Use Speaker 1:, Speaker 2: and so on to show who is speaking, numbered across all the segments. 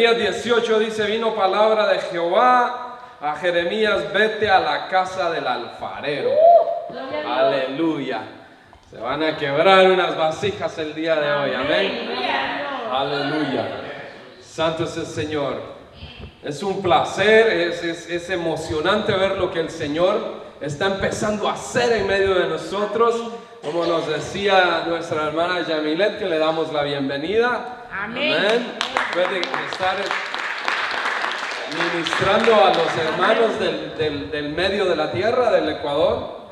Speaker 1: Jeremías 18 dice: vino palabra de Jehová a Jeremías, vete a la casa del alfarero. Aleluya. Se van a quebrar unas vasijas el día de hoy, amén. Aleluya. Santo es el Señor. Es un placer, es emocionante ver lo que el Señor está empezando a hacer en medio de nosotros. Como nos decía nuestra hermana Yamilet, que le damos la bienvenida. Amén. Puede estar ministrando a los hermanos del medio de la tierra, del Ecuador.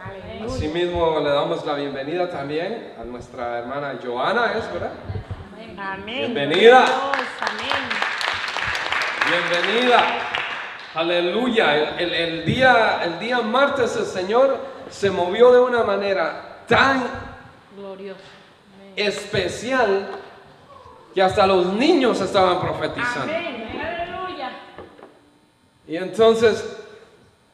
Speaker 1: Asimismo le damos la bienvenida también a nuestra hermana Joana, ¿es verdad? Amén. Bienvenida. Amén. Bienvenida. Aleluya. El día martes el Señor se movió de una manera tan gloriosa, especial, que hasta los niños estaban profetizando. Amén. Aleluya. Y entonces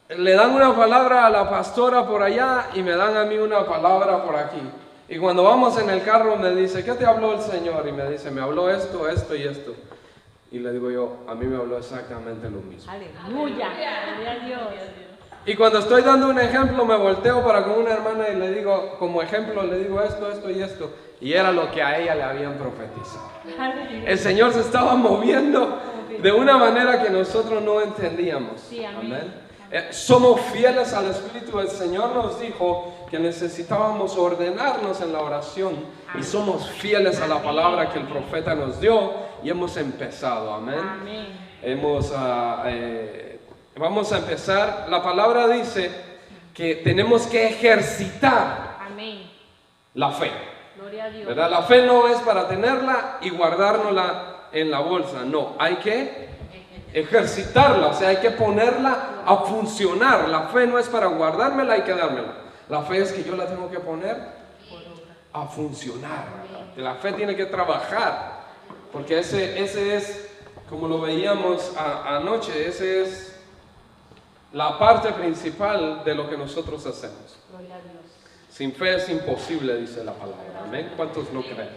Speaker 1: le dan una palabra a la pastora por allá y me dan a mí una palabra por aquí. Y cuando vamos en el carro me dice: ¿qué te habló el Señor? Y me dice: me habló esto, esto y esto. Y le digo yo: a mí me habló exactamente lo mismo. Aleluya. Gloria a Dios. Y cuando estoy dando un ejemplo me volteo para con una hermana y le digo, como ejemplo, le digo esto, esto y esto. Y era lo que a ella le habían profetizado. El Señor se estaba moviendo de una manera que nosotros no entendíamos. Amén. Somos fieles al Espíritu. El Señor nos dijo que necesitábamos ordenarnos en la oración, y somos fieles a la palabra que el profeta nos dio y hemos empezado. Amén. Vamos a empezar. La palabra dice que tenemos que ejercitar la fe. Gloria a Dios. ¿Verdad? La fe no es para tenerla y guardárnosla en la bolsa. No, hay que ejercitarla, o sea, hay que ponerla a funcionar. La fe no es para guardármela y quedármela. La fe es que yo la tengo que poner a funcionar. La fe tiene que trabajar, porque ese es, como lo veíamos anoche, ese es la parte principal de lo que nosotros hacemos. Sin fe es imposible, dice la palabra. Amén. ¿Cuántos lo creen?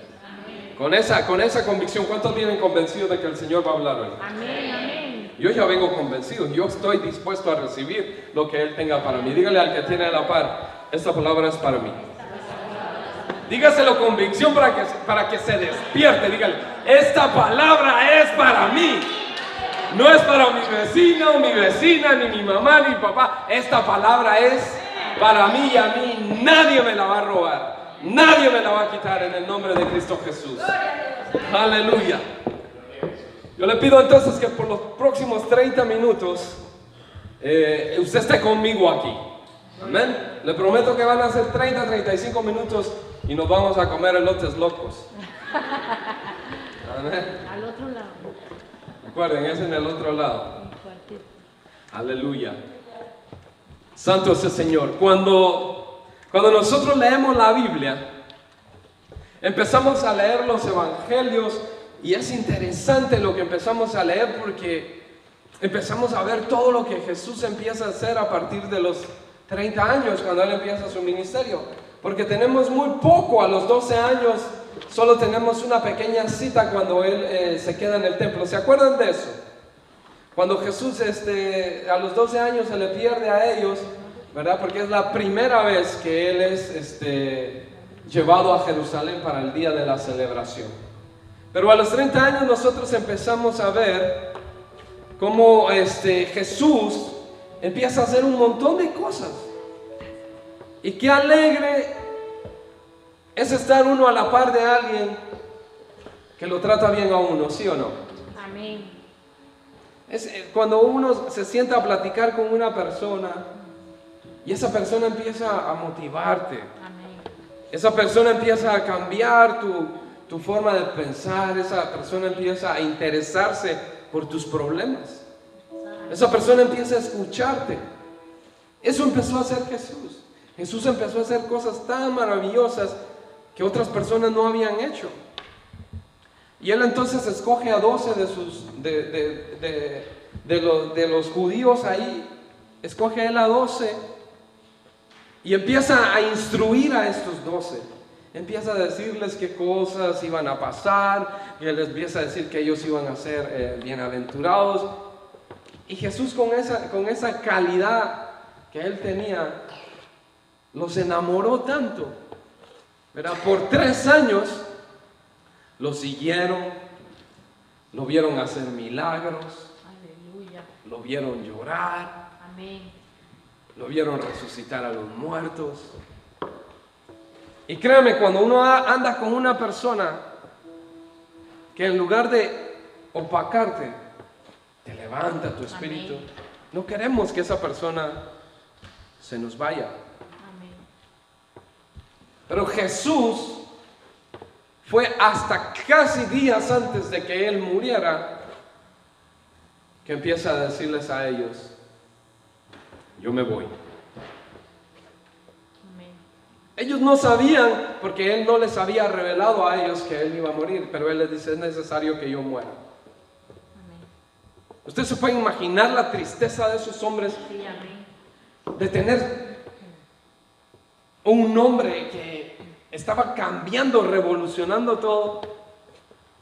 Speaker 1: Con esa convicción, ¿cuántos vienen convencidos de que el Señor va a hablar hoy? Amén. Yo ya vengo convencido. Yo estoy dispuesto a recibir lo que Él tenga para mí. Dígale al que tiene a la par: esta palabra es para mí. Dígaselo con convicción para que se despierte. Dígale: esta palabra es para mí. No es para mi vecino, mi vecina, ni mi mamá, ni mi papá. Esta palabra es para mí, y a mí nadie me la va a robar. Nadie me la va a quitar, en el nombre de Cristo Jesús. Aleluya. Yo le pido entonces que por los próximos 30 minutos usted esté conmigo aquí. Amén. Le prometo que van a ser 30, 35 minutos y nos vamos a comer elotes locos. Amén. Al otro lado. Recuerden, es en el otro lado. Aleluya. Santo es el Señor. Cuando nosotros leemos la Biblia, empezamos a leer los evangelios, y es interesante lo que empezamos a leer, porque empezamos a ver todo lo que Jesús empieza a hacer a partir de los 30 años, cuando Él empieza su ministerio. Porque tenemos muy poco, a los 12 años, solo tenemos una pequeña cita cuando Él se queda en el templo. ¿Se acuerdan de eso? Cuando Jesús a los 12 años se le pierde a ellos, ¿verdad? Porque es la primera vez que Él es llevado a Jerusalén para el día de la celebración. Pero a los 30 años nosotros empezamos a ver cómo Jesús empieza a hacer un montón de cosas. Y qué alegre es estar uno a la par de alguien que lo trata bien a uno, ¿sí o no? Amén. Es cuando uno se sienta a platicar con una persona y esa persona empieza a motivarte. Amén. Esa persona empieza a cambiar tu forma de pensar. Esa persona empieza a interesarse por tus problemas. Esa persona empieza a escucharte. Eso empezó a hacer Jesús. Jesús empezó a hacer cosas tan maravillosas que otras personas no habían hecho. Y Él entonces escoge a 12 de los judíos ahí. Escoge Él a 12 y empieza a instruir a estos 12. empieza a decirles qué cosas iban a pasar, y les empieza a decir que ellos iban a ser bienaventurados. Y Jesús con esa calidad que él tenía, los enamoró tanto, ¿verdad? Por 3 años lo siguieron, lo vieron hacer milagros, aleluya, lo vieron llorar, amén, lo vieron resucitar a los muertos. Y créame, cuando uno anda con una persona que en lugar de opacarte, te levanta tu espíritu, amén, no queremos que esa persona se nos vaya. Amén. Pero Jesús fue hasta casi días antes de que él muriera que empieza a decirles a ellos: yo me voy. Amén. Ellos no sabían, porque él no les había revelado a ellos que él iba a morir, pero él les dice: es necesario que yo muera. Amén. Usted se puede imaginar la tristeza de esos hombres, sí, amén, de tener un hombre que estaba cambiando, revolucionando todo,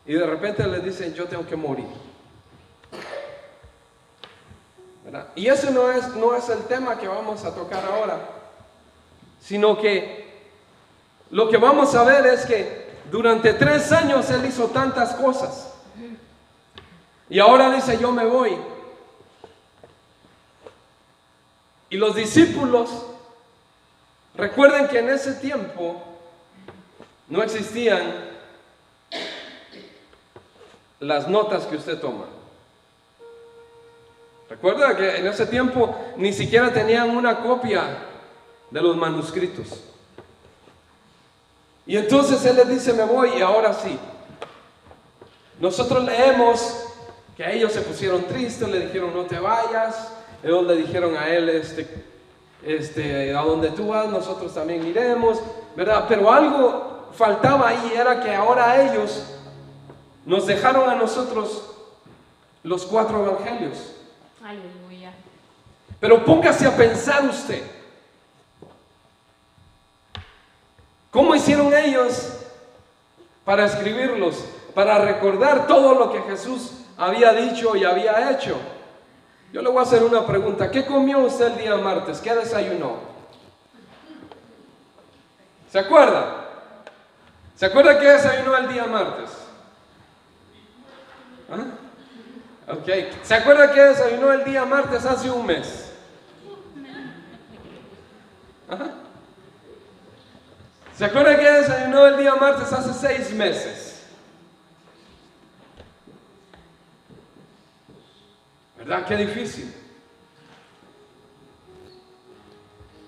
Speaker 1: y de repente les dicen: yo tengo que morir, ¿verdad? Y eso no es el tema que vamos a tocar ahora, sino que lo que vamos a ver es que durante 3 años él hizo tantas cosas, y ahora dice: yo me voy. Y los discípulos, recuerden que en ese tiempo no existían las notas que usted toma. Recuerda que en ese tiempo ni siquiera tenían una copia de los manuscritos. Y entonces él les dice: me voy. Y ahora sí, nosotros leemos que ellos se pusieron tristes, le dijeron: no te vayas. Ellos le dijeron a él: a donde tú vas nosotros también iremos, ¿verdad? Pero algo faltaba ahí, era que ahora ellos nos dejaron a nosotros los 4 evangelios. Aleluya. Pero póngase a pensar usted, ¿cómo hicieron ellos para escribirlos? Para recordar todo lo que Jesús había dicho y había hecho. Yo le voy a hacer una pregunta: ¿qué comió usted el día martes? ¿Qué desayunó? ¿Se acuerda? ¿Se acuerda qué desayunó el día martes? ¿Ah? Ok. ¿Se acuerda qué desayunó el día martes hace un mes? ¿Ah? ¿Se acuerda qué desayunó el día martes hace 6 meses? ¿Verdad? Qué difícil.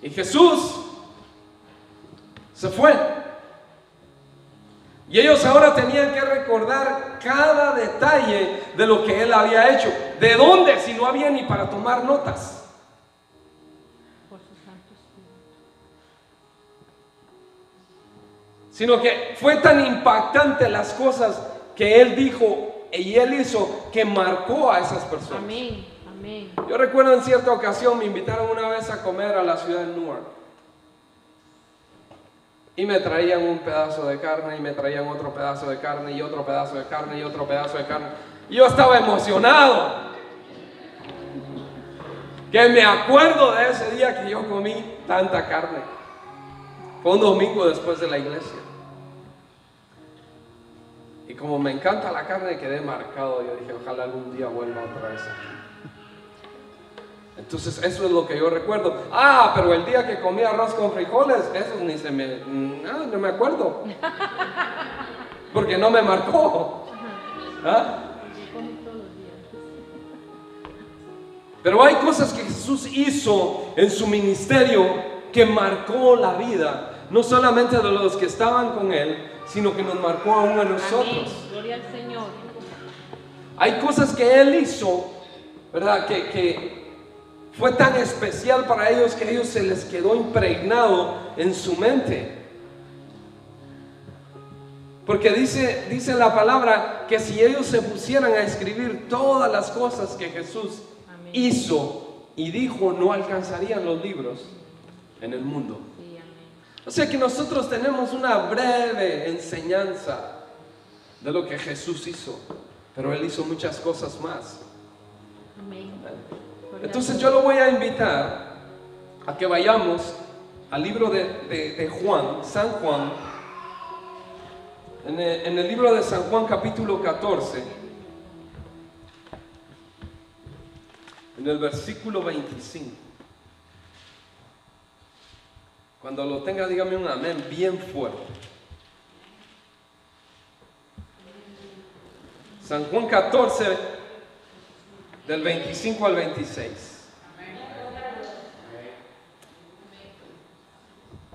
Speaker 1: Y Jesús se fue. Y ellos ahora tenían que recordar cada detalle de lo que él había hecho. ¿De dónde? Si no había ni para tomar notas. Sino que fue tan impactante las cosas que él dijo y él hizo, que marcó a esas personas. Amén, amén. Yo recuerdo en cierta ocasión me invitaron una vez a comer a la ciudad de Newark. Y me traían un pedazo de carne, y me traían otro pedazo de carne, y otro pedazo de carne, y otro pedazo de carne. Y yo estaba emocionado. Que me acuerdo de ese día que yo comí tanta carne. Fue un domingo después de la iglesia. Y como me encanta la carne, quedé marcado. Yo dije: ojalá algún día vuelva otra vez aquí. Entonces eso es lo que yo recuerdo. Pero el día que comí arroz con frijoles, eso ni se me... no me acuerdo. Porque no me marcó. ¿Ah? Pero hay cosas que Jesús hizo en su ministerio que marcó la vida, no solamente de los que estaban con él, sino que nos marcó aún a nosotros. Amén. Gloria al Señor. Hay cosas que él hizo, ¿verdad? Que fue tan especial para ellos que a ellos se les quedó impregnado en su mente. Porque dice la palabra que si ellos se pusieran a escribir todas las cosas que Jesús hizo y dijo, no alcanzarían los libros en el mundo. Sí, amén. O sea que nosotros tenemos una breve enseñanza de lo que Jesús hizo, pero Él hizo muchas cosas más. Entonces yo lo voy a invitar a que vayamos al libro de Juan, San Juan, en el libro de San Juan capítulo 14, en el versículo 25. Cuando lo tenga, dígame un amén bien fuerte. San Juan 14, del 25 al 26.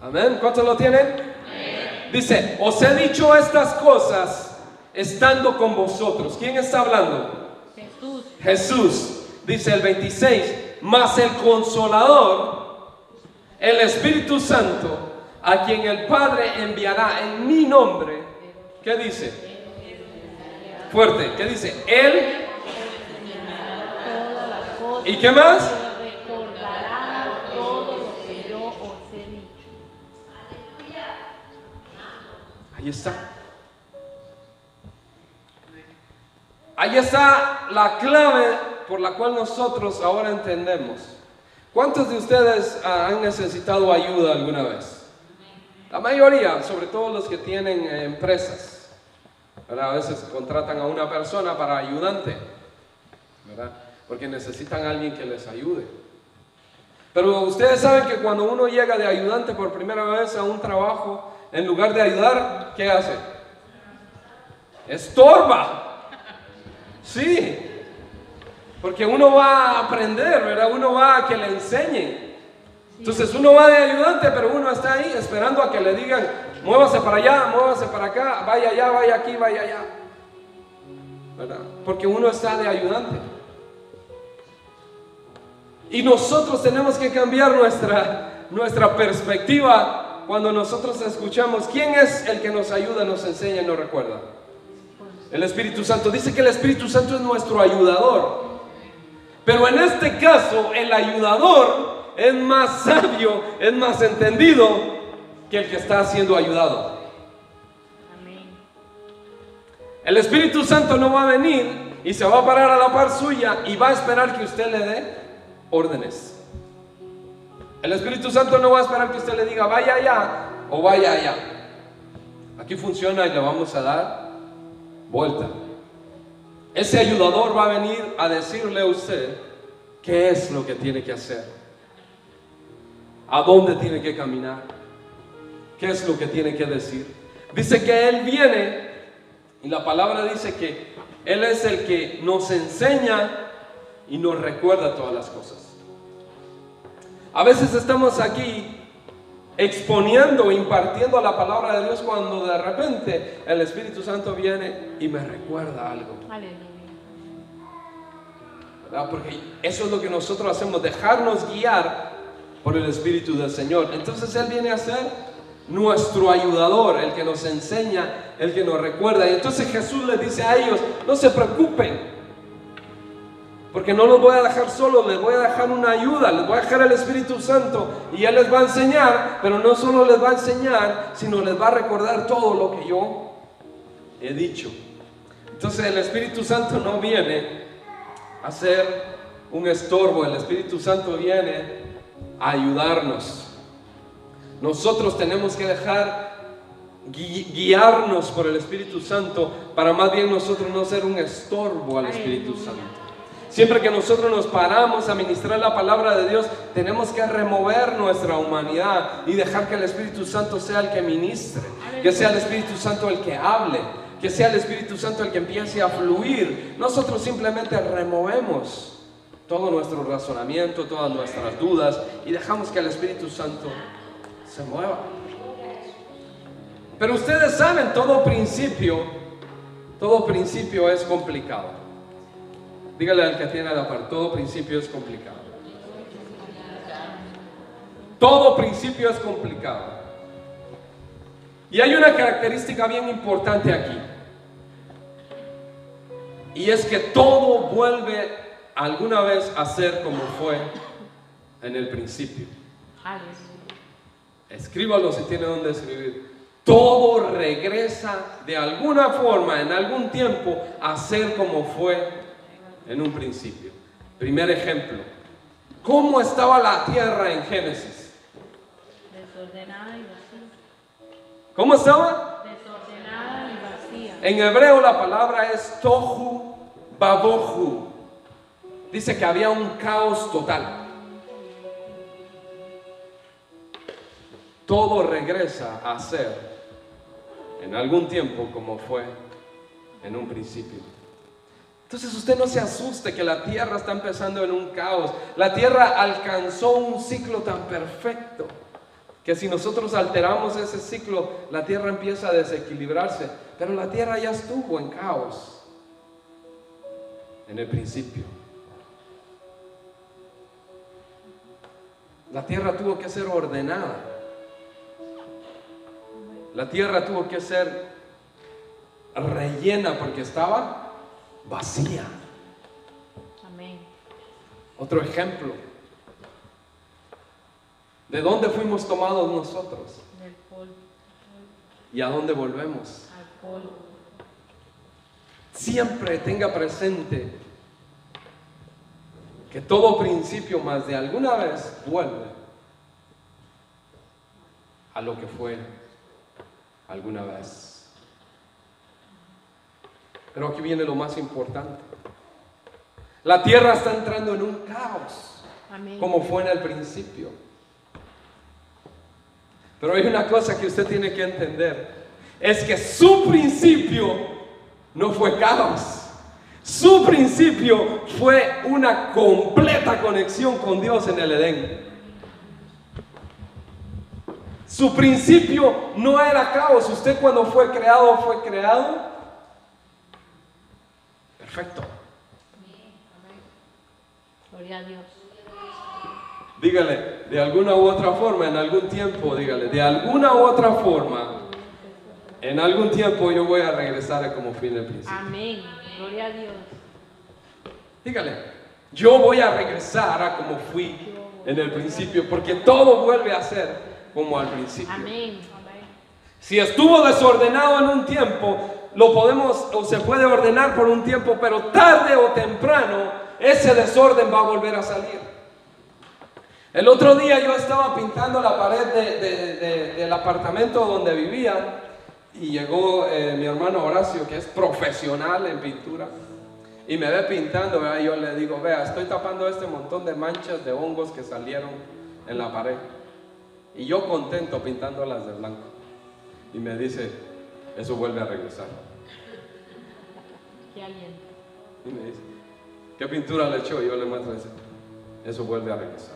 Speaker 1: Amén. ¿Cuántos lo tienen? Dice, os he dicho estas cosas estando con vosotros. ¿Quién está hablando?
Speaker 2: Jesús.
Speaker 1: Jesús. Dice el 26, mas el Consolador, el Espíritu Santo, a quien el Padre enviará en mi nombre. ¿Qué dice? Fuerte. ¿Qué dice? Él. ¿Y qué más?
Speaker 2: Recordará todo lo que yo os he dicho.
Speaker 1: Ahí está. Ahí está la clave por la cual nosotros ahora entendemos. ¿Cuántos de ustedes han necesitado ayuda alguna vez? La mayoría, sobre todo los que tienen empresas, ¿verdad? A veces contratan a una persona para ayudante, ¿verdad? Porque necesitan a alguien que les ayude. Pero ustedes saben que cuando uno llega de ayudante por primera vez a un trabajo, en lugar de ayudar, ¿qué hace? Estorba. Sí. Porque uno va a aprender, ¿verdad? Uno va a que le enseñen. Entonces uno va de ayudante, pero uno está ahí esperando a que le digan, muévase para allá, muévase para acá, vaya allá, vaya aquí, vaya allá, ¿verdad? Porque uno está de ayudante. Y nosotros tenemos que cambiar nuestra perspectiva cuando nosotros escuchamos quién es el que nos ayuda, nos enseña y nos recuerda. El Espíritu Santo. Dice que el Espíritu Santo es nuestro ayudador. Pero en este caso, el ayudador es más sabio, es más entendido que el que está siendo ayudado.
Speaker 2: Amén.
Speaker 1: El Espíritu Santo no va a venir y se va a parar a la par suya y va a esperar que usted le dé órdenes. El Espíritu Santo no va a esperar que usted le diga vaya allá o vaya allá. Aquí funciona y le vamos a dar vuelta. Ese ayudador va a venir a decirle a usted qué es lo que tiene que hacer, a dónde tiene que caminar, qué es lo que tiene que decir. Dice que Él viene y la palabra dice que Él es el que nos enseña y nos recuerda todas las cosas. A veces estamos aquí exponiendo, impartiendo la palabra de Dios cuando de repente el Espíritu Santo viene y me recuerda algo.
Speaker 2: Aleluya.
Speaker 1: ¿Verdad? Porque eso es lo que nosotros hacemos, dejarnos guiar por el Espíritu del Señor. Entonces Él viene a ser nuestro ayudador, el que nos enseña, el que nos recuerda. Y entonces Jesús les dice a ellos, no se preocupen, porque no los voy a dejar solos, les voy a dejar una ayuda, les voy a dejar el Espíritu Santo y Él les va a enseñar, pero no solo les va a enseñar, sino les va a recordar todo lo que yo he dicho. Entonces el Espíritu Santo no viene a ser un estorbo, el Espíritu Santo viene a ayudarnos. Nosotros tenemos que dejar guiarnos por el Espíritu Santo para más bien nosotros no ser un estorbo al Espíritu Santo. Siempre que nosotros nos paramos a ministrar la palabra de Dios, tenemos que remover nuestra humanidad y dejar que el Espíritu Santo sea el que ministre, que sea el Espíritu Santo el que hable, que sea el Espíritu Santo el que empiece a fluir. Nosotros simplemente removemos todo nuestro razonamiento, todas nuestras dudas y dejamos que el Espíritu Santo se mueva. Pero ustedes saben, todo principio es complicado. Dígale al que tiene a la par, todo principio es complicado. Todo principio es complicado. Y hay una característica bien importante aquí. Y es que todo vuelve alguna vez a ser como fue en el principio. Escríbalo si tiene donde escribir. Todo regresa de alguna forma, en algún tiempo, a ser como fue en un principio. Primer ejemplo. ¿Cómo estaba la tierra en Génesis?
Speaker 2: Desordenada y vacía.
Speaker 1: ¿Cómo estaba?
Speaker 2: Desordenada y vacía.
Speaker 1: En hebreo la palabra es tohu babohu. Dice que había un caos total. Todo regresa a ser en algún tiempo como fue en un principio. Entonces usted no se asuste que la tierra está empezando en un caos. La tierra alcanzó un ciclo tan perfecto que si nosotros alteramos ese ciclo, la tierra empieza a desequilibrarse. Pero la tierra ya estuvo en caos en el principio. La tierra tuvo que ser ordenada. La tierra tuvo que ser rellena porque estaba vacía.
Speaker 2: Amén.
Speaker 1: Otro ejemplo. ¿De dónde fuimos tomados nosotros?
Speaker 2: Del polvo.
Speaker 1: ¿Y a dónde volvemos?
Speaker 2: Al polvo.
Speaker 1: Siempre tenga presente que todo principio más de alguna vez vuelve a lo que fue alguna vez. Pero aquí viene lo más importante. La tierra está entrando en un caos. Amén. Como fue en el principio. Pero hay una cosa que usted tiene que entender. Es que su principio no fue caos. Su principio fue una completa conexión con Dios en el Edén. Su principio no era caos. Usted cuando fue creado perfecto.
Speaker 2: Gloria a Dios.
Speaker 1: Dígale, de alguna u otra forma, en algún tiempo, dígale, de alguna u otra forma, en algún tiempo yo voy a regresar a como fui en el principio.
Speaker 2: Amén. Gloria a Dios.
Speaker 1: Dígale, yo voy a regresar a como fui en el principio, porque todo vuelve a ser como al principio.
Speaker 2: Amén.
Speaker 1: Si estuvo desordenado en un tiempo, lo podemos o se puede ordenar por un tiempo, pero tarde o temprano ese desorden va a volver a salir. El otro día yo estaba pintando la pared del apartamento donde vivía y llegó mi hermano Horacio, que es profesional en pintura, y me ve pintando, ¿verdad? Yo le digo, vea, estoy tapando este montón de manchas de hongos que salieron en la pared. Y yo contento pintándolas de blanco. Y me dice, eso vuelve a regresar.
Speaker 2: Qué aliento.
Speaker 1: Y me dice, ¿qué pintura le echó? Y yo le muestro eso vuelve a regresar.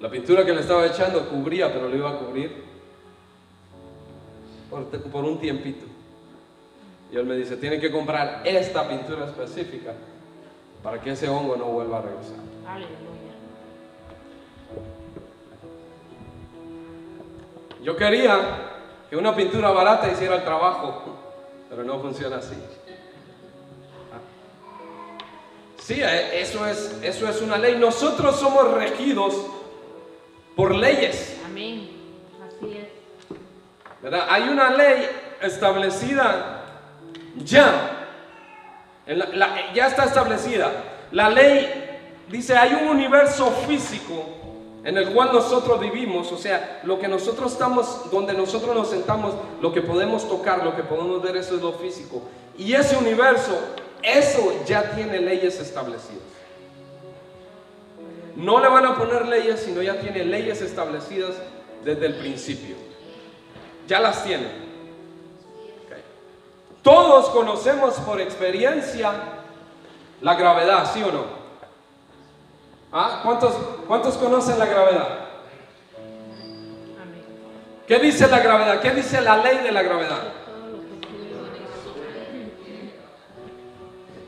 Speaker 1: La pintura que le estaba echando cubría, pero lo iba a cubrir por un tiempito. Y él me dice, tiene que comprar esta pintura específica para que ese hongo no vuelva a regresar.
Speaker 2: Aleluya.
Speaker 1: Yo quería que una pintura barata hiciera el trabajo, pero no funciona así. Sí, eso es una ley. Nosotros somos regidos por leyes.
Speaker 2: Amén. Así es.
Speaker 1: ¿Verdad? Hay una ley establecida ya. Ya está establecida. La ley dice, hay un universo físico en el cual nosotros vivimos, o sea, lo que nosotros estamos, donde nosotros nos sentamos, lo que podemos tocar, lo que podemos ver, eso es lo físico. Y ese universo, eso ya tiene leyes establecidas. No le van a poner leyes, sino ya tiene leyes establecidas desde el principio. Ya las tiene. Okay. Todos conocemos por experiencia la gravedad, ¿sí o no? ¿Ah? ¿Cuántos conocen la gravedad?
Speaker 2: Amén.
Speaker 1: ¿Qué dice la gravedad? ¿Qué dice la ley de la gravedad?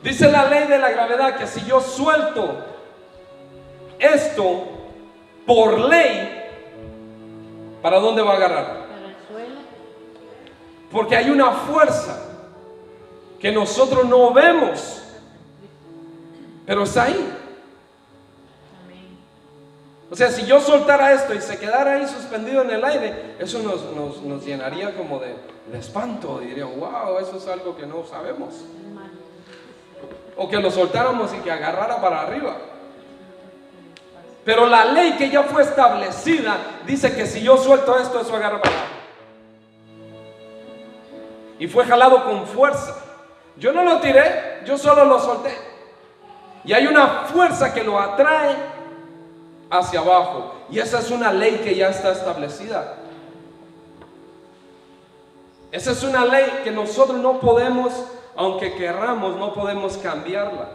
Speaker 1: Dice la ley de la gravedad que si yo suelto esto por ley, ¿para dónde va a agarrar?
Speaker 2: Para el suelo.
Speaker 1: Porque hay una fuerza que nosotros no vemos, pero está ahí.
Speaker 2: Amén.
Speaker 1: O sea, si yo soltara esto y se quedara ahí suspendido en el aire, eso nos llenaría como de espanto. Dirían, wow, eso es algo que no sabemos. O que lo soltáramos y que agarrara para arriba. Pero la ley que ya fue establecida dice que si yo suelto esto, eso agarra para arriba. Y fue jalado con fuerza. Yo no lo tiré, yo solo lo solté. Y hay una fuerza que lo atrae hacia abajo. Y esa es una ley que ya está establecida. Esa es una ley que nosotros no podemos, aunque querramos, no podemos cambiarla.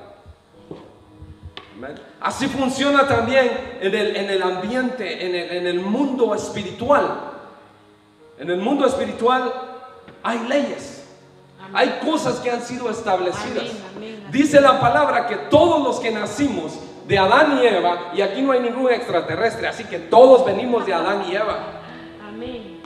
Speaker 1: ¿Amén? Así funciona también en el ambiente, en el mundo espiritual. En el mundo espiritual hay leyes. Amén. Hay cosas que han sido establecidas. Amén. Dice la palabra que todos los que nacimos de Adán y Eva, y aquí no hay ningún extraterrestre, así que todos venimos de Adán y Eva. Amén.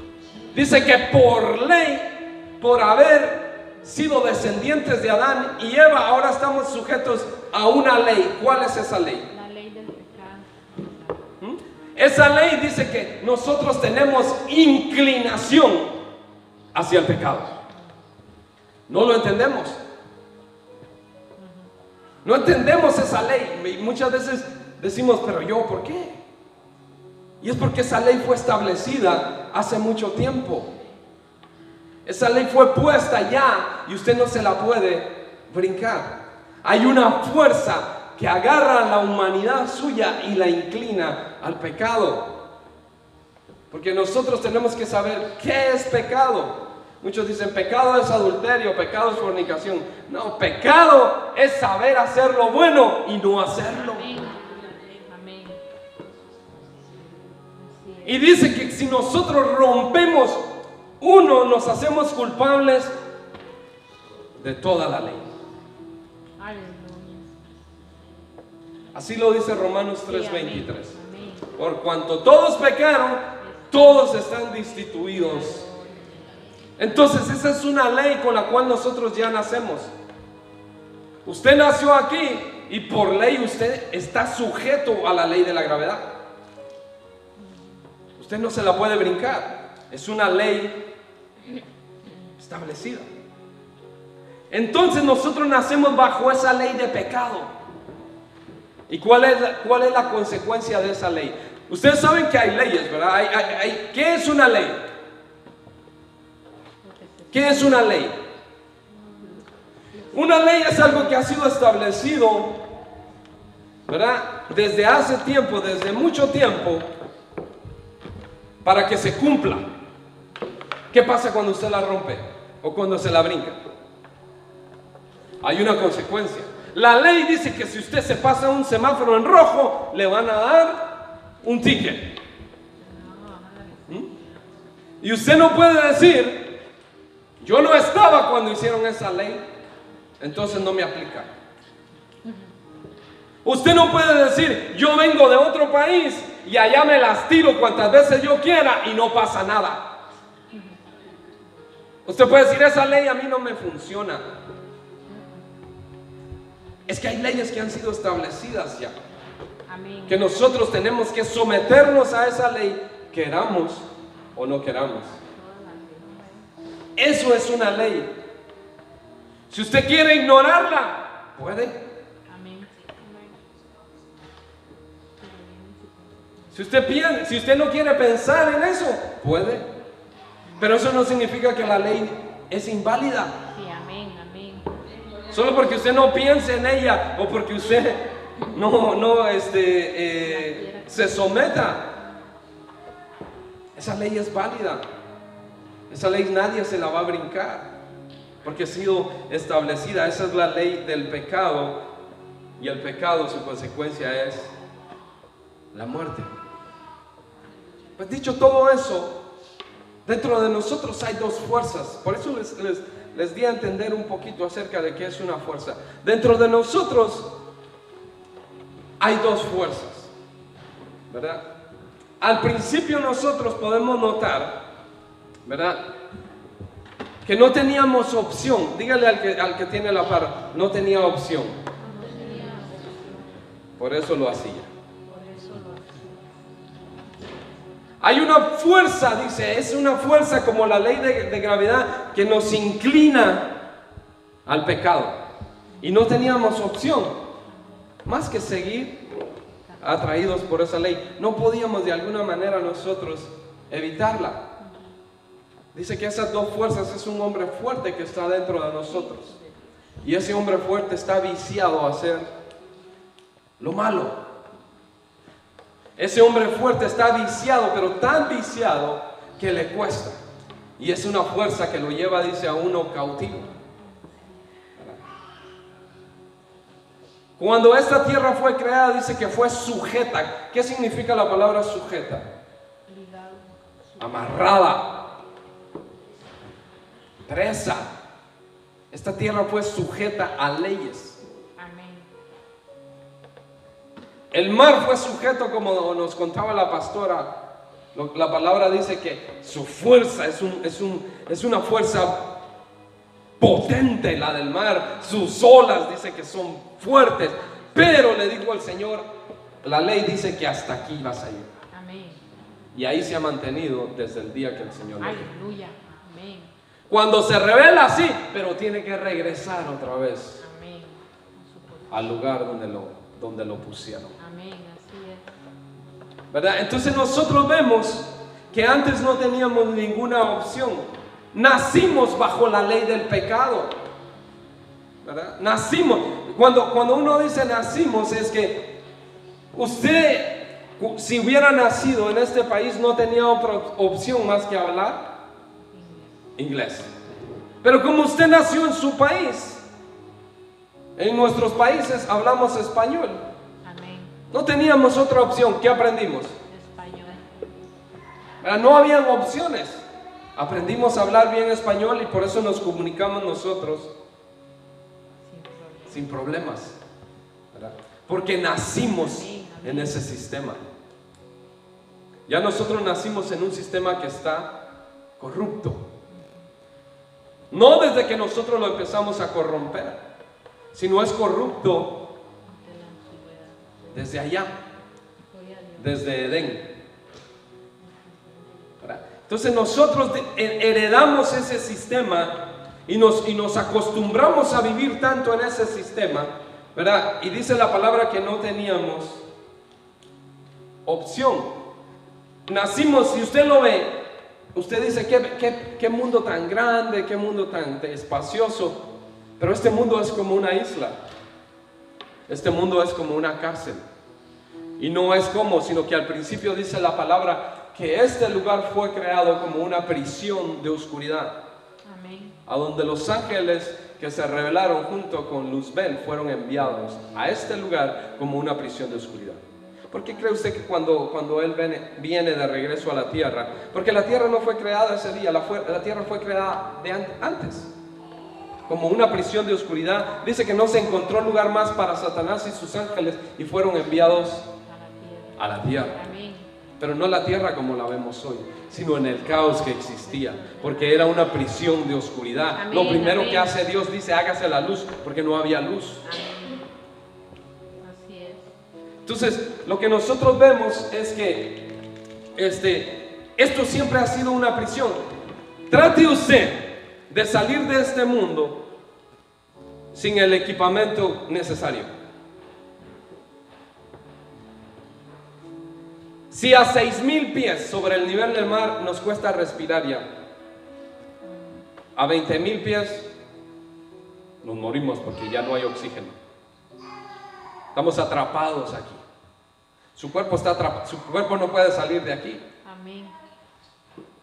Speaker 1: Dice que por ley, por haber sido descendientes de Adán y Eva, ahora estamos sujetos a una ley. ¿Cuál es esa ley?
Speaker 2: La ley del pecado.
Speaker 1: Esa ley dice que nosotros tenemos inclinación hacia el pecado. No lo entendemos. No entendemos esa ley. Y muchas veces decimos, pero yo, ¿por qué? Y es porque esa ley fue establecida hace mucho tiempo. Esa ley fue puesta ya y usted no se la puede brincar. Hay una fuerza que agarra a la humanidad suya y la inclina al pecado. Porque nosotros tenemos que saber qué es pecado. Muchos dicen, pecado es adulterio, pecado es fornicación. No, pecado es saber hacer lo bueno y no hacerlo.
Speaker 2: Amén.
Speaker 1: Y dice que si nosotros rompemos uno, nos hacemos culpables de toda la ley. Así lo dice Romanos 3:23. Por cuanto todos pecaron, todos están destituidos. Entonces esa es una ley con la cual nosotros ya nacemos. Usted nació aquí y por ley usted está sujeto a la ley de la gravedad. Usted no se la puede brincar. Es una ley establecida. Entonces nosotros nacemos bajo esa ley de pecado. ¿Y cuál es la consecuencia de esa ley? Ustedes saben que hay leyes, ¿verdad? ¿Qué es una ley? ¿Qué es una ley? Una ley es algo que ha sido establecido, ¿verdad? Desde hace tiempo, desde mucho tiempo, para que se cumpla. ¿Qué pasa cuando usted la rompe o cuando se la brinca? Hay una consecuencia. La ley dice que si usted se pasa un semáforo en rojo, le van a dar un ticket. Y usted no puede decir, yo no estaba cuando hicieron esa ley, entonces no me aplica. Usted no puede decir, yo vengo de otro país y allá me las tiro cuantas veces yo quiera y no pasa nada. Usted puede decir, esa ley a mí no me funciona. Es que hay leyes que han sido establecidas ya. Amén. Que nosotros tenemos que someternos a esa ley, queramos o no queramos. Eso es una ley. Si usted quiere ignorarla, puede.
Speaker 2: Amén.
Speaker 1: Si usted no quiere pensar en eso, puede. Pero eso no significa que la ley es inválida.
Speaker 2: Sí, amén, amén.
Speaker 1: Solo porque usted no piense en ella o porque usted se someta. Esa ley es válida. Esa ley nadie se la va a brincar, porque ha sido establecida. Esa es la ley del pecado, y el pecado, su consecuencia es la muerte. Pues dicho todo eso, dentro de nosotros hay dos fuerzas. Por eso les di a entender un poquito acerca de qué es una fuerza. Dentro de nosotros hay dos fuerzas, ¿verdad? Al principio nosotros podemos notar, ¿verdad?, que no teníamos opción. Dígale al que tiene la par, no tenía opción. Por eso lo hacía. Hay una fuerza, dice, es una fuerza como la ley de gravedad que nos inclina al pecado. Y no teníamos opción más que seguir atraídos por esa ley. No podíamos de alguna manera nosotros evitarla. Dice que esas dos fuerzas es un hombre fuerte que está dentro de nosotros. Y ese hombre fuerte está viciado a hacer lo malo. Ese hombre fuerte está viciado, pero tan viciado que le cuesta. Y es una fuerza que lo lleva, dice, a uno cautivo. Cuando esta tierra fue creada, dice que fue sujeta. ¿Qué significa la palabra sujeta? Amarrada, presa. Esta tierra fue sujeta a leyes. El mar fue sujeto, como nos contaba la pastora. La palabra dice que su fuerza es una fuerza potente, la del mar. Sus olas dice que son fuertes. Pero le dijo el Señor, la ley dice que hasta aquí vas a ir. Amén. Y ahí se ha mantenido desde el día que el Señor le dijo. Aleluya. Amén. Cuando se revela, sí, pero tiene que regresar otra vez. Amén. Al lugar donde lo pusieron. Amén, así es. ¿Verdad? Entonces nosotros vemos que antes no teníamos ninguna opción. Nacimos bajo la ley del pecado. ¿Verdad? Nacimos. Cuando uno dice nacimos, es que usted, si hubiera nacido en este país, no tenía otra opción más que hablar inglés. Pero como usted nació en su país, en nuestros países hablamos español. Amén. No teníamos otra opción. ¿Qué aprendimos? Español. No habían opciones. Aprendimos a hablar bien español y por eso nos comunicamos nosotros sin problemas. ¿Verdad? Porque nacimos en ese sistema. Ya nosotros nacimos en un sistema que está corrupto. No desde que nosotros lo empezamos a corromper, sino es corrupto desde allá, desde Edén. Entonces nosotros heredamos ese sistema y nos acostumbramos a vivir tanto en ese sistema, ¿verdad? Y dice la palabra que no teníamos opción. Nacimos, si usted lo ve, usted dice, ¿qué mundo tan grande, qué mundo tan espacioso? Pero este mundo es como una isla. Este mundo es como una cárcel. Y no es como, sino que al principio dice la palabra que este lugar fue creado como una prisión de oscuridad. Amén. A donde los ángeles que se rebelaron junto con Luzbel fueron enviados a este lugar como una prisión de oscuridad. ¿Por qué cree usted que cuando Él viene de regreso a la tierra? Porque la tierra no fue creada ese día, la tierra fue creada antes. Como una prisión de oscuridad. Dice que no se encontró lugar más para Satanás y sus ángeles y fueron enviados a la tierra. Pero no la tierra como la vemos hoy, sino en el caos que existía, porque era una prisión de oscuridad. Amén, lo primero que hace Dios, dice, hágase la luz, porque no había luz. Amén. Así es. Entonces, lo que nosotros vemos es que esto siempre ha sido una prisión. Trate usted de salir de este mundo sin el equipamiento necesario. Si a 6,000 pies sobre el nivel del mar nos cuesta respirar ya, a 20,000 pies nos morimos porque ya no hay oxígeno. Estamos atrapados aquí. Su cuerpo está atrapado, su cuerpo no puede salir de aquí. Amén.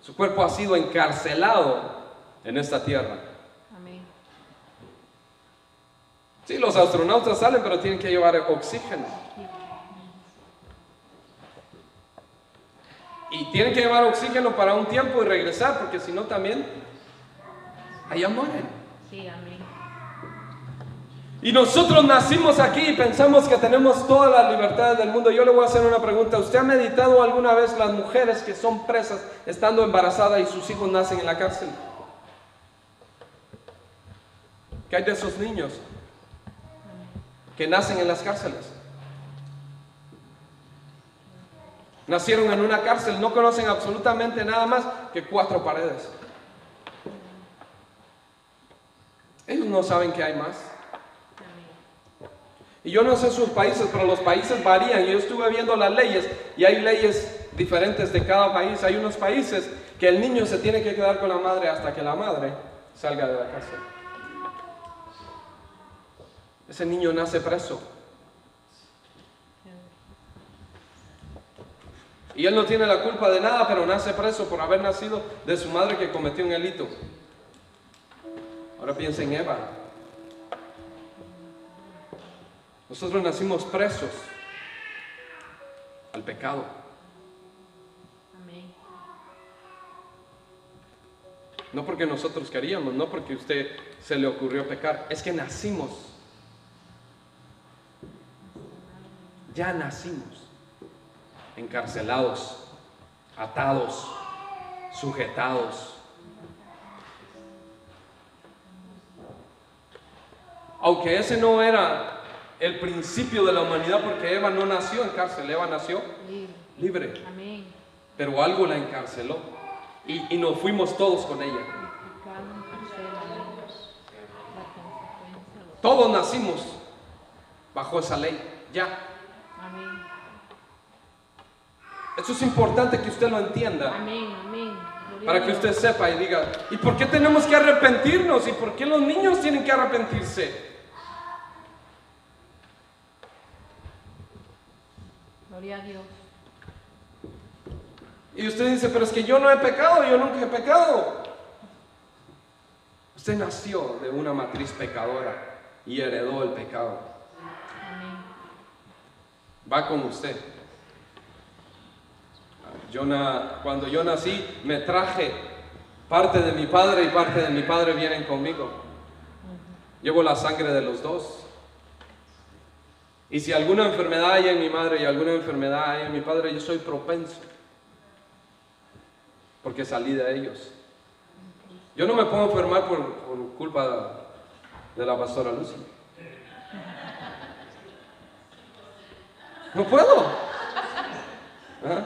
Speaker 1: Su cuerpo ha sido encarcelado en esta tierra. Amén. Sí, los astronautas salen, pero tienen que llevar oxígeno. Y tienen que llevar oxígeno para un tiempo y regresar, porque si no también allá mueren. Sí, amén. Y nosotros nacimos aquí y pensamos que tenemos todas las libertades del mundo. Yo le voy a hacer una pregunta. ¿Usted ha meditado alguna vez las mujeres que son presas estando embarazadas y sus hijos nacen en la cárcel? ¿Qué hay de esos niños que nacen en las cárceles? Nacieron en una cárcel, no conocen absolutamente nada más que 4 paredes. Ellos no saben que hay más. Y yo no sé sus países, pero los países varían. Yo estuve viendo las leyes y hay leyes diferentes de cada país. Hay unos países que el niño se tiene que quedar con la madre hasta que la madre salga de la cárcel. Ese niño nace preso. Y él no tiene la culpa de nada, pero nace preso por haber nacido de su madre que cometió un delito. Ahora piensa en Eva. Nosotros nacimos presos al pecado.
Speaker 2: Amén.
Speaker 1: No porque nosotros queríamos, no porque a usted se le ocurrió pecar, es que nacimos. Ya nacimos encarcelados, atados, sujetados. Aunque ese no era el principio de la humanidad, porque Eva no nació en cárcel, Eva nació libre.
Speaker 2: Amén.
Speaker 1: Pero algo la encarceló y nos fuimos todos con ella. Todos nacimos bajo esa ley, ya.
Speaker 2: Amén.
Speaker 1: Eso es importante que usted lo entienda.
Speaker 2: Amén, amén.
Speaker 1: Para que usted sepa y diga, ¿y por qué tenemos que arrepentirnos? ¿Y por qué los niños tienen que arrepentirse?
Speaker 2: Gloria a Dios.
Speaker 1: Y usted dice, pero es que yo no he pecado, yo nunca he pecado. Usted nació de una matriz pecadora y heredó el pecado.
Speaker 2: Amén.
Speaker 1: Va con usted. Cuando yo nací, me traje parte de mi padre y parte de mi padre vienen conmigo. Llevo la sangre de los dos. Y si alguna enfermedad hay en mi madre y alguna enfermedad hay en mi padre, yo soy propenso. Porque salí de ellos. Yo no me puedo enfermar por culpa de la pastora Lucy. No puedo. ¿Ah?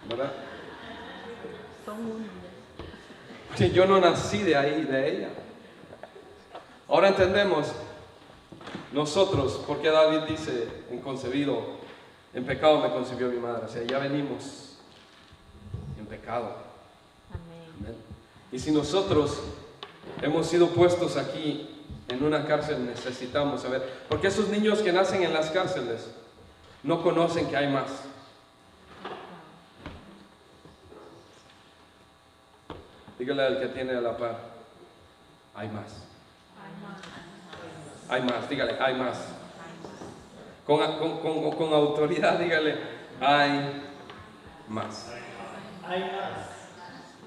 Speaker 1: ¿Verdad? Sí, yo no nací de ahí, de ella. Ahora entendemos nosotros, porque David dice, en concebido, en pecado me concibió mi madre. O sea, ya venimos en pecado. Amén. Y si nosotros hemos sido puestos aquí en una cárcel, necesitamos saber, porque esos niños que nacen en las cárceles no conocen que hay más. Dígale al que tiene a la par, hay más. Hay más, dígale, hay más. Con autoridad, dígale, hay más.
Speaker 3: Hay más.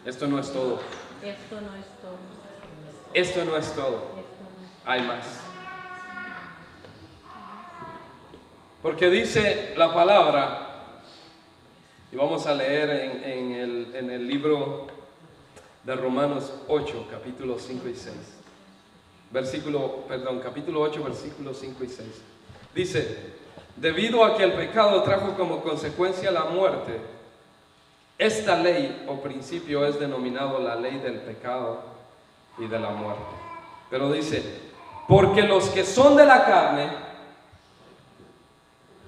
Speaker 1: Esto no es todo.
Speaker 2: Esto no es todo.
Speaker 1: Esto no es todo. Hay más. Porque dice la palabra, y vamos a leer en el libro de Romanos 8, capítulos 5 y 6. Capítulo 8, versículos 5 y 6. Dice, debido a que el pecado trajo como consecuencia la muerte, esta ley o principio es denominado la ley del pecado y de la muerte. Pero dice, porque los que son de la carne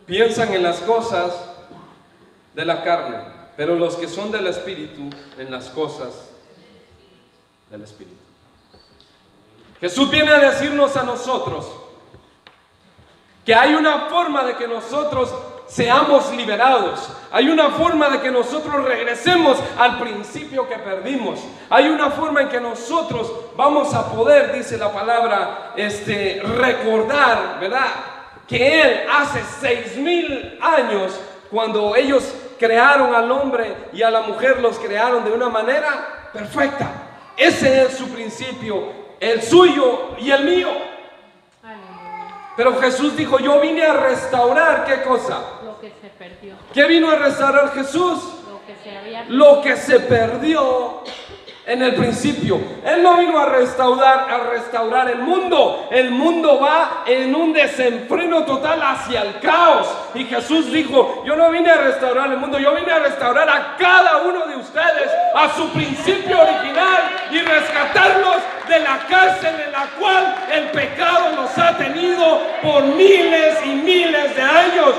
Speaker 1: piensan en las cosas de la carne, pero los que son del Espíritu en las cosas del Espíritu. Jesús viene a decirnos a nosotros que hay una forma de que nosotros seamos liberados. Hay una forma de que nosotros regresemos al principio que perdimos. Hay una forma en que nosotros vamos a poder, dice la palabra, recordar, ¿verdad? Que Él hace 6,000 años, cuando ellos crearon al hombre y a la mujer, los crearon de una manera perfecta. Ese es su principio, el suyo y el mío. Pero Jesús dijo, yo vine a restaurar, ¿qué cosa?
Speaker 2: Lo que se perdió.
Speaker 1: ¿Qué vino a restaurar Jesús?
Speaker 2: Lo que se había
Speaker 1: Lo que se perdió en el principio. Él no vino a restaurar el mundo. El mundo va en un desenfreno total hacia el caos. Y Jesús dijo, yo no vine a restaurar el mundo, yo vine a restaurar a cada uno de ustedes a su principio original y rescatarlos de la cárcel en la cual el pecado los ha tenido por miles y miles de años.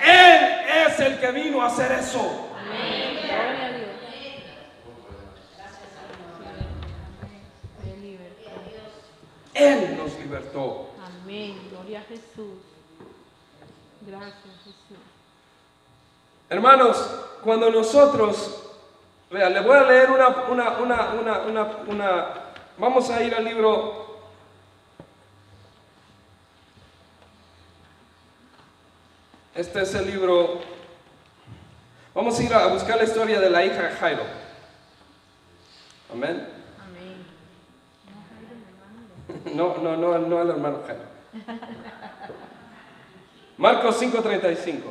Speaker 1: Él es el que vino a hacer eso.
Speaker 2: Amén. Gloria a Dios.
Speaker 1: Él nos libertó.
Speaker 2: Amén. Gloria a Jesús. Gracias, Jesús.
Speaker 1: Hermanos, cuando nosotros, vean, le voy a leer vamos a ir al libro. Este es el libro. Vamos a ir a buscar la historia de la hija de Jairo. Amén. No el hermano Jairo. Marcos 5:35.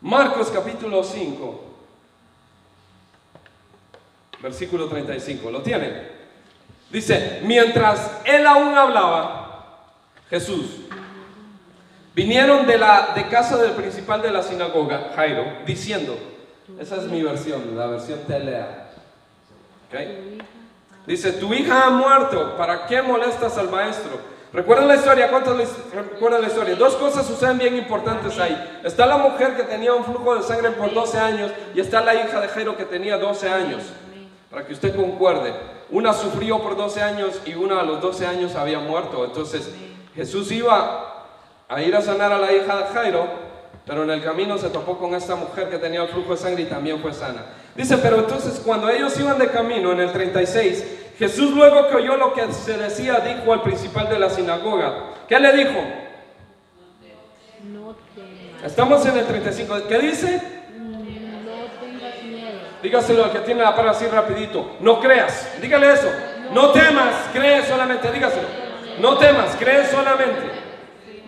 Speaker 1: Marcos capítulo 5, versículo 35. ¿Lo tienen? Dice, mientras él aún hablaba, Jesús, vinieron de casa del principal de la sinagoga, Jairo, diciendo, esa es mi versión, la versión TLA. ¿Okay? Dice, tu hija ha muerto, ¿para qué molestas al maestro? ¿Recuerdan la historia? ¿Cuántos recuerdan la historia? Dos cosas suceden bien importantes ahí. Está la mujer que tenía un flujo de sangre por 12 años y está la hija de Jairo que tenía 12 años. Para que usted concuerde. Una sufrió por 12 años y una a los 12 años había muerto. Entonces Jesús iba a ir a sanar a la hija de Jairo, pero en el camino se topó con esta mujer que tenía el flujo de sangre y también fue sana. Dice, pero entonces cuando ellos iban de camino, en el 36, Jesús, luego que oyó lo que se decía, dijo al principal de la sinagoga. ¿Qué le dijo?
Speaker 2: No temas.
Speaker 1: Estamos en el 35. ¿Qué dice?
Speaker 2: No tengas miedo.
Speaker 1: Dígaselo al que tiene la palabra así rapidito. No creas. Dígale eso. No temas, cree solamente. Dígaselo. No temas, cree solamente.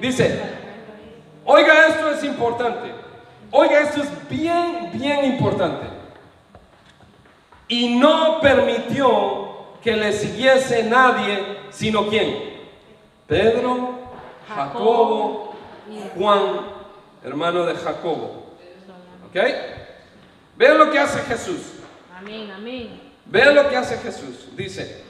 Speaker 1: Dice, oiga, esto es importante. Oiga, esto es bien importante. Y no permitió que le siguiese nadie, sino ¿quién? Pedro, Jacobo, Juan, hermano de Jacobo. ¿Ok? Vean lo que hace Jesús.
Speaker 2: Amén, amén.
Speaker 1: Vean lo que hace Jesús. Dice,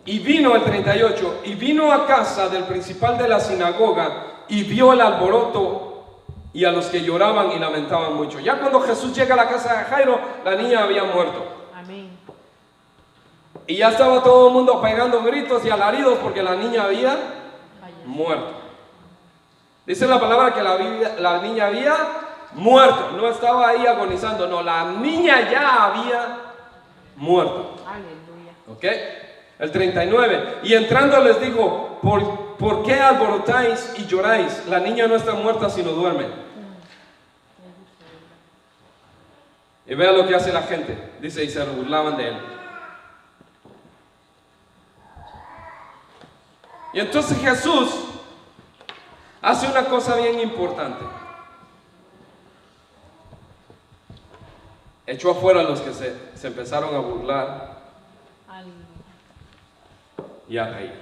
Speaker 1: y vino el 38, y vino a casa del principal de la sinagoga, y vio el alboroto y a los que lloraban y lamentaban mucho. Ya cuando Jesús llega a la casa de Jairo, la niña había muerto.
Speaker 2: Amén.
Speaker 1: Y ya estaba todo el mundo pegando gritos y alaridos porque la niña había muerto. Dice la palabra que la niña había muerto. No estaba ahí agonizando. No, la niña ya había muerto.
Speaker 2: Aleluya.
Speaker 1: ¿Ok? El 39. Y entrando les dijo, ¿por qué alborotáis y lloráis? La niña no está muerta sino duerme. Y vean lo que hace la gente. Dice, y se burlaban de él. Y entonces Jesús hace una cosa bien importante. Echó afuera a los que se empezaron a burlar y a reír.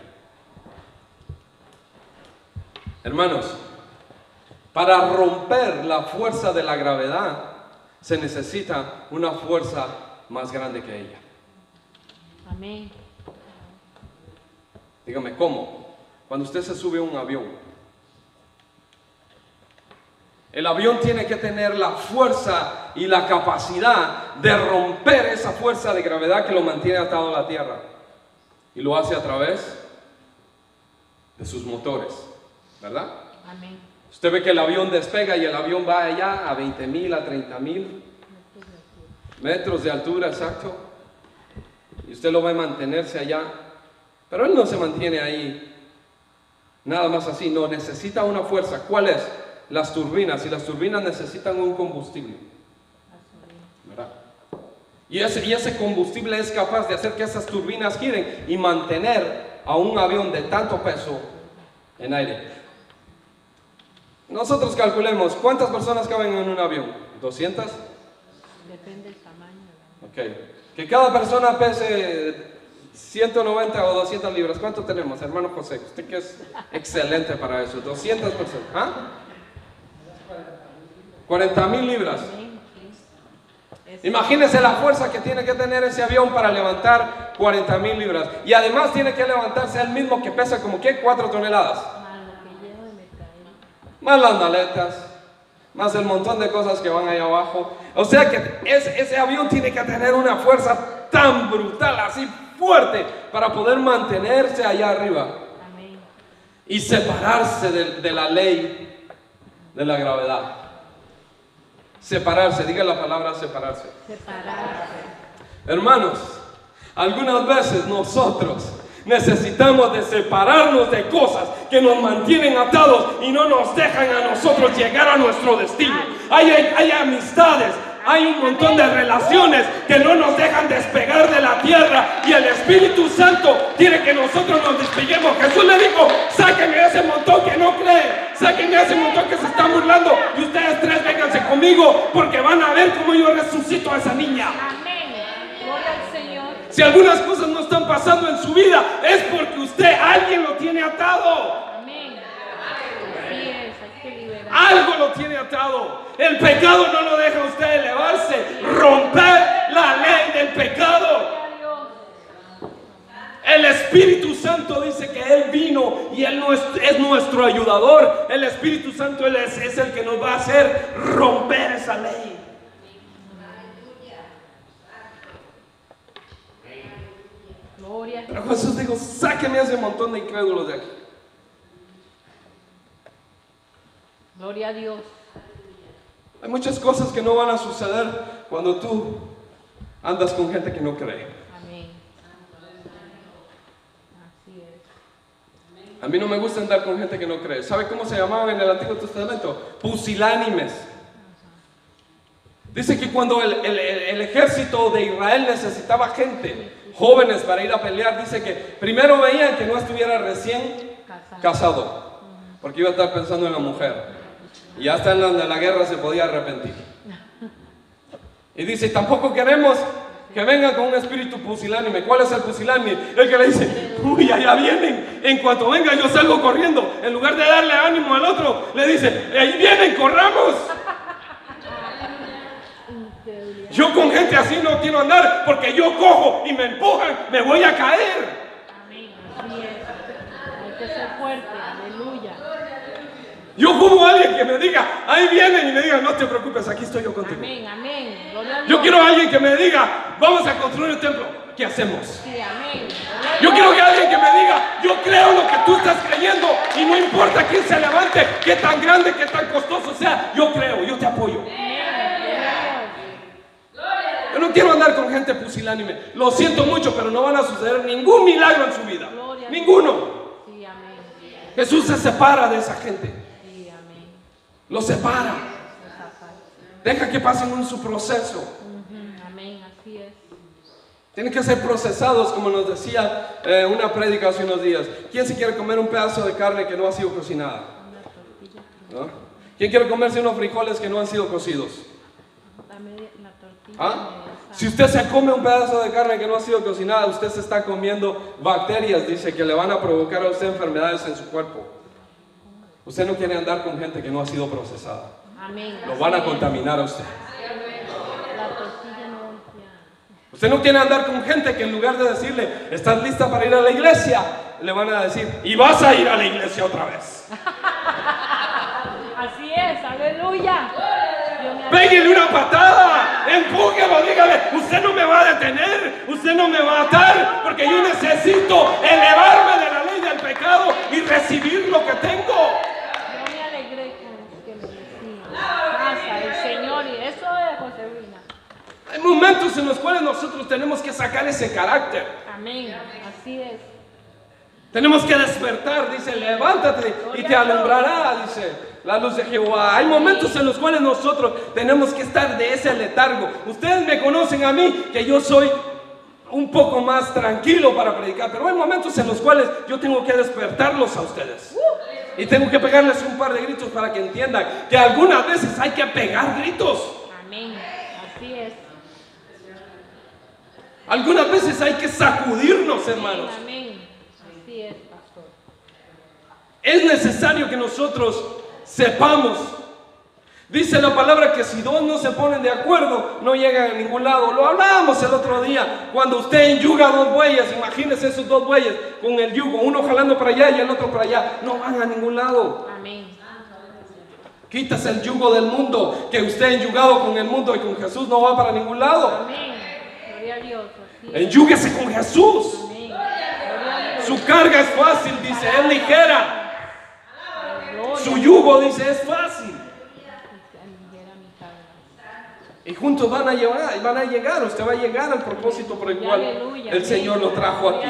Speaker 1: Hermanos, para romper la fuerza de la gravedad se necesita una fuerza más grande que ella.
Speaker 2: Amén.
Speaker 1: Dígame, ¿cómo? Cuando usted se sube a un avión, el avión tiene que tener la fuerza y la capacidad de romper esa fuerza de gravedad que lo mantiene atado a la tierra. Y lo hace a través de sus motores, ¿verdad?
Speaker 2: Amén.
Speaker 1: Usted ve que el avión despega y el avión va allá a 20,000, a 30,000 metros de altura, exacto. Y usted lo va a mantenerse allá. Pero él no se mantiene ahí nada más así, no, necesita una fuerza. ¿Cuál es? Las turbinas, y las turbinas necesitan un combustible, ¿verdad? Y ese combustible es capaz de hacer que esas turbinas giren y mantener a un avión de tanto peso en aire. Nosotros calculemos, ¿cuántas personas caben en un avión? ¿200?
Speaker 2: depende del tamaño.
Speaker 1: Ok. Que cada persona pese 190 o 200 libras. ¿Cuánto tenemos, hermano José? Usted que es excelente para eso. 200 personas. ¿Ah? 40,000 libras. Imagínese la fuerza que tiene que tener ese avión para levantar 40,000 libras. Y además tiene que levantarse el mismo que pesa como que 4 toneladas. Más las maletas, más el montón de cosas que van ahí abajo. O sea que ese avión tiene que tener una fuerza tan brutal, así fuerte, para poder mantenerse allá arriba. Amén. Y separarse de la ley de la gravedad. Separarse, diga la palabra separarse. Separarse. Hermanos, algunas veces nosotros necesitamos de separarnos de cosas que nos mantienen atados y no nos dejan a nosotros llegar a nuestro destino. Hay amistades, hay un montón de relaciones que no nos dejan despegar de la tierra, y el Espíritu Santo quiere que nosotros nos despeguemos. Jesús le dijo: sáquenme a ese montón que no cree, sáquenme a ese montón que se está burlando, y ustedes tres vénganse conmigo, porque van a ver cómo yo resucito a esa niña. Si algunas cosas no están pasando en su vida, es porque alguien lo tiene atado. Amén. Así es, hay que liberar. Algo lo tiene atado. El pecado no lo deja a usted elevarse, romper la ley del pecado. El Espíritu Santo dice que Él vino y Él es nuestro ayudador. El Espíritu Santo es el que nos va a hacer romper esa ley. Pero Jesús dijo: sáquenme a ese montón de incrédulos de aquí.
Speaker 2: Gloria a Dios.
Speaker 1: Hay muchas cosas que no van a suceder cuando tú andas con gente que no cree.
Speaker 2: Amén. Así es.
Speaker 1: A mí no me gusta andar con gente que no cree. ¿Sabe cómo se llamaban en el Antiguo Testamento? Pusilánimes. Dice que cuando el ejército de Israel necesitaba gente, jóvenes, para ir a pelear, dice que primero veían que no estuviera recién casado, porque iba a estar pensando en la mujer, y hasta en la guerra se podía arrepentir. Y dice: tampoco queremos que vengan con un espíritu pusilánime. ¿Cuál es el pusilánime? El que le dice: uy, allá vienen, en cuanto venga yo salgo corriendo. En lugar de darle ánimo al otro, le dice: ahí vienen, corramos. Yo con gente así no quiero andar, porque yo cojo y me empujan, me voy a caer.
Speaker 2: Amén. Así es. Hay que ser fuerte. Aleluya.
Speaker 1: Yo como alguien que me diga: ahí vienen, y me diga: no te preocupes, aquí estoy yo contigo.
Speaker 2: Amén, amén. Gloria a Dios.
Speaker 1: Yo quiero a alguien que me diga: vamos a construir un templo. ¿Qué hacemos?
Speaker 2: Sí, amén.
Speaker 1: Yo quiero que alguien que me diga: yo creo lo que tú estás creyendo, y no importa quién se levante, qué tan grande, qué tan costoso sea, yo creo, yo te apoyo. Yo no quiero andar con gente pusilánime. Lo siento mucho, pero no van a suceder ningún milagro en su vida. Ninguno.
Speaker 2: Sí, amén.
Speaker 1: Jesús se separa de esa gente.
Speaker 2: Sí, amén.
Speaker 1: Lo separa. Deja que pasen en su proceso.
Speaker 2: Amén, así es.
Speaker 1: Tienen que ser procesados, como nos decía una prédica hace unos días. ¿Quién se quiere comer un pedazo de carne que no ha sido cocinada? ¿No? ¿Quién quiere comerse unos frijoles que no han sido cocidos?
Speaker 2: La tortilla.
Speaker 1: ¿Ah? Si usted se come un pedazo de carne que no ha sido cocinada, usted se está comiendo bacterias, dice, que le van a provocar a usted enfermedades en su cuerpo. Usted no quiere andar con gente que no ha sido procesada.
Speaker 2: Amén.
Speaker 1: Lo van a contaminar a usted.
Speaker 2: La tortilla no voltea.
Speaker 1: Usted no quiere andar con gente que en lugar de decirle: ¿estás lista para ir a la iglesia?, le van a decir: ¿y vas a ir a la iglesia otra vez?
Speaker 2: Así es, aleluya.
Speaker 1: Pégale una patada, empújelo, dígale: usted no me va a detener, usted no me va a atar, porque yo necesito elevarme de la ley del pecado y recibir lo que tengo.
Speaker 2: Yo me alegré con que me decían: pasa el Señor, y eso es Josefina.
Speaker 1: Hay momentos en los cuales nosotros tenemos que sacar ese carácter.
Speaker 2: Amén, así es.
Speaker 1: Tenemos que despertar, dice: levántate y te alumbrará, dice, la luz de Jehová. Hay momentos en los cuales nosotros tenemos que estar de ese letargo. Ustedes me conocen a mí, que yo soy un poco más tranquilo para predicar, pero hay momentos en los cuales yo tengo que despertarlos a ustedes. Y tengo que pegarles un par de gritos para que entiendan que algunas veces hay que pegar gritos.
Speaker 2: Amén, así es.
Speaker 1: Algunas veces hay que sacudirnos, hermanos.
Speaker 2: Amén. Así es, pastor.
Speaker 1: Es necesario que nosotros sepamos. Dice la palabra que si dos no se ponen de acuerdo, no llegan a ningún lado. Lo hablábamos el otro día. Cuando usted enyuga dos bueyes, imagínese esos dos bueyes con el yugo, uno jalando para allá y el otro para allá. No van a ningún lado.
Speaker 2: Amén.
Speaker 1: Quítase el yugo del mundo, que usted enyugado con el mundo y con Jesús no va para ningún lado.
Speaker 2: Amén. Gloria a Dios.
Speaker 1: Enyúguese con Jesús.
Speaker 2: Amén.
Speaker 1: Su carga es fácil, dice, es ligera. Su yugo, dice, es fácil. Y juntos van a llegar, usted va a llegar al propósito por el cual el Señor lo trajo aquí.